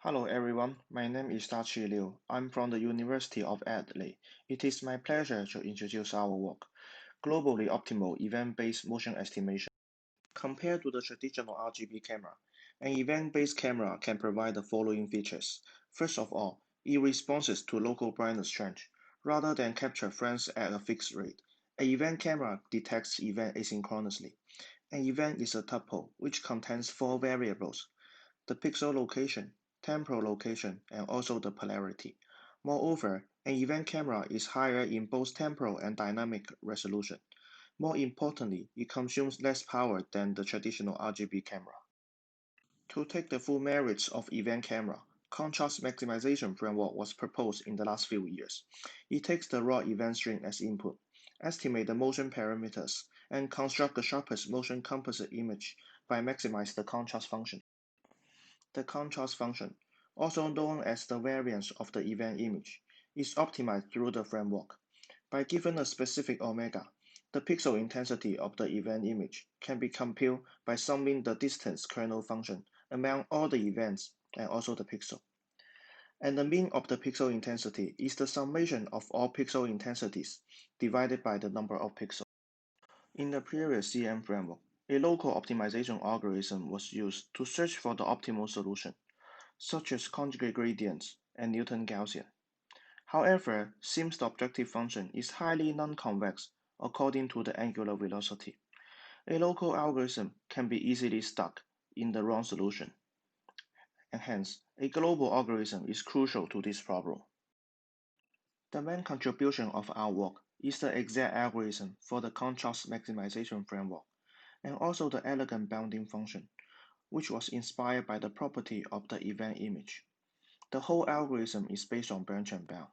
Hello everyone, my name is Daqi Liu. I'm from the University of Adelaide. It is my pleasure to introduce our work, Globally Optimal Event-Based Motion Estimation. Compared to the traditional RGB camera, an event-based camera can provide the following features. First of all, it responds to local brightness change. Rather than capture frames at a fixed rate, an event camera detects event asynchronously. An event is a tuple which contains four variables: the pixel location, temporal location, and also the polarity. Moreover, an event camera is higher in both temporal and dynamic resolution. More importantly, it consumes less power than the traditional RGB camera. To take the full merits of event camera, contrast maximization framework was proposed in the last few years. It takes the raw event stream as input, estimate the motion parameters, and construct the sharpest motion composite image by maximize the contrast function. The contrast function, also known as the variance of the event image, is optimized through the framework. By given a specific omega, the pixel intensity of the event image can be computed by summing the distance kernel function among all the events and also the pixel. And the mean of the pixel intensity is the summation of all pixel intensities divided by the number of pixels. In the previous CM framework, a local optimization algorithm was used to search for the optimal solution, such as conjugate gradients and Newton-Gaussian. However, since the objective function is highly non-convex according to the angular velocity, a local algorithm can be easily stuck in the wrong solution, and hence, a global algorithm is crucial to this problem. The main contribution of our work is the exact algorithm for the contrast maximization framework, and also the elegant bounding function, which was inspired by the property of the event image. The whole algorithm is based on branch and bound.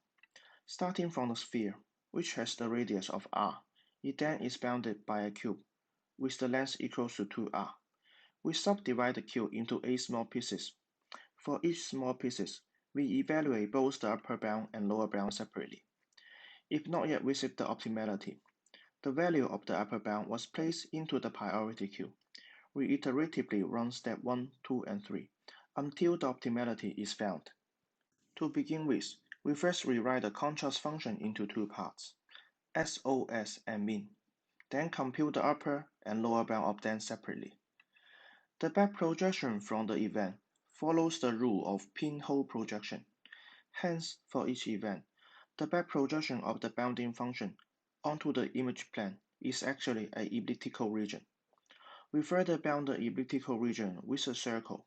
Starting from the sphere, which has the radius of r, it then is bounded by a cube, with the length equals to 2r. We subdivide the cube into 8 small pieces. For each small pieces, we evaluate both the upper bound and lower bound separately. If not yet reached the optimality, the value of the upper bound was placed into the priority queue. We iteratively run step 1, 2, and 3 until the optimality is found. To begin with, we first rewrite the contrast function into two parts, SOS and min, then compute the upper and lower bound of them separately. The back projection from the event follows the rule of pinhole projection. Hence, for each event, the back projection of the bounding function onto the image plane is actually an elliptical region. We further bound the elliptical region with a circle,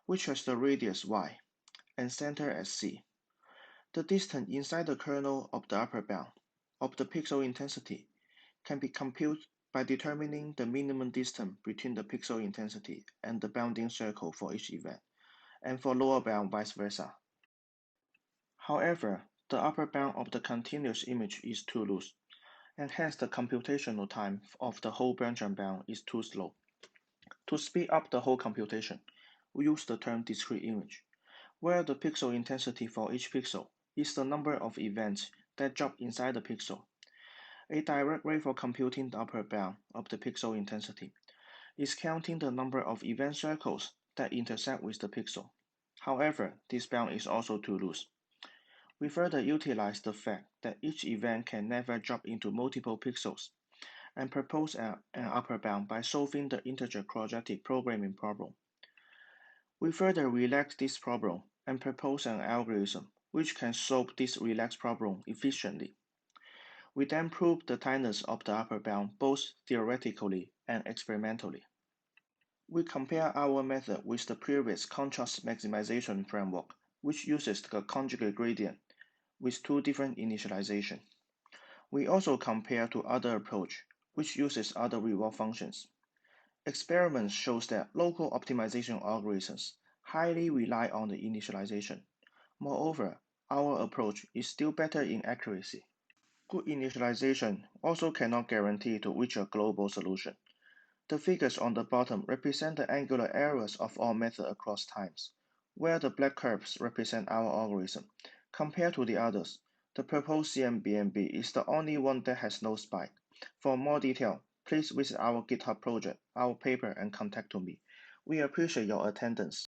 which has the radius y and center as C. The distance inside the kernel of the upper bound of the pixel intensity can be computed by determining the minimum distance between the pixel intensity and the bounding circle for each event, and for lower bound vice versa. However, the upper bound of the continuous image is too loose, and hence the computational time of the whole branch and bound is too slow. To speed up the whole computation, we use the term discrete image, where the pixel intensity for each pixel is the number of events that drop inside the pixel. A direct way for computing the upper bound of the pixel intensity is counting the number of event circles that intersect with the pixel. However, this bound is also too loose. We further utilize the fact that each event can never drop into multiple pixels, and propose an upper bound by solving the integer quadratic programming problem. We further relax this problem and propose an algorithm which can solve this relaxed problem efficiently. We then prove the tightness of the upper bound both theoretically and experimentally. We compare our method with the previous contrast maximization framework, which uses the conjugate gradient with two different initializations. We also compare to other approach, which uses other reward functions. Experiments shows that local optimization algorithms highly rely on the initialization. Moreover, our approach is still better in accuracy. Good initialization also cannot guarantee to reach a global solution. The figures on the bottom represent the angular errors of our method across times, where the black curves represent our algorithm. Compared to the others, the proposed CMBNB is the only one that has no spike. For more detail, please visit our GitHub project, our paper, and contact me. We appreciate your attendance.